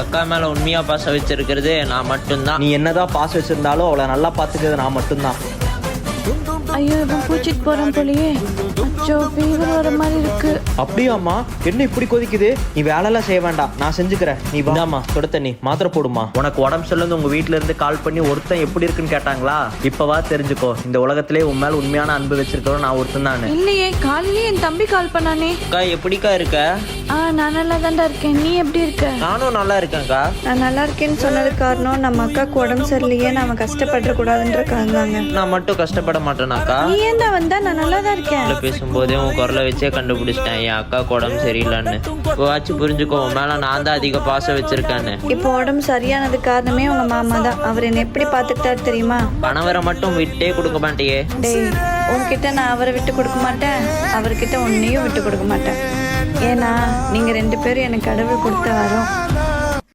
எங்க அக்கா மேல உண்மையா பாசம் வச்சிருக்கிறது நான் மட்டும்தான். நீ என்னதான் பாசம் வச்சிருந்தாலும் அவளை நல்லா பாத்துக்கிறது நான் மட்டும்தான். ஐயோ இவன் பூச்சிட்டு போறான் போலயே. அச்சோ ஃபீவர் வர மாதிரி இருக்கு. அப்படியாம்மா? என்ன இப்படி கொதிக்குது? நீ வேலையெல்லாம் செய்ய வேண்டாம், நான் செஞ்சுக்கிறேன். நீ வாமா, சுட தண்ணி மாத்திரை போடுமா. உனக்கு உடம்பு சொல்லுங்க, உங்க வீட்டுல இருந்து கால் பண்ணி ஒருத்தன் எப்படி இருக்குன்னு கேட்டாங்களா? இப்பவா தெரிஞ்சுக்கோ, இந்த உலகத்திலே உன் மேல உண்மையான அன்பு வச்சிருக்கிறோம் நான் ஒருத்தன் தானே. இல்லையே, காலையிலே என் தம்பி கால் பண்ணானே. அக்கா எப்படிக்கா இருக்க? நான் நல்லா தான்டா இருக்கேன். நீ எப்படி இருக்க? நானும் நல்லா இருக்கேன்க்கா. நான் நல்லா இருக்கேன்னு சொன்னது காரணம் நம்ம அக்காவுக்கு உடம்பு சரியில்லையே, நாம கஷ்டப்பட கூடாதுன்றக்காங்க. நான் மட்டும் கஷ்டப்பட மாட்டேனாக்கா? நீ ஏன்டா வந்தா? நான் நல்லா தான் இருக்கேன். பேசும்போதே உன் குரலை வச்சே கண்டுபிடிச்சிட்டேன் என் அக்கா உடம்பு சரியில்லைன்னு. இப்போவாச்சும் புரிஞ்சுக்கோ, உன் மேல நான் தான் அதிக பாசம் வச்சிருக்கேன்னு. இப்போ உடம்பு சரியானது காரணமே உங்க மாமா தான். அவர் என்ன எப்படி பாத்துக்கிட்டாரு தெரியுமா? கணவரை மட்டும் விட்டே கொடுக்க மாட்டியே. டேய், உன்கிட்ட நான் அவரை விட்டு கொடுக்க மாட்டேன், அவர்கிட்ட உன்னையும் விட்டு கொடுக்க மாட்டேன். ஏன்னா நீங்க 2 பேரும் எனக்கு கடவுள் கொடுத்த வரோம்.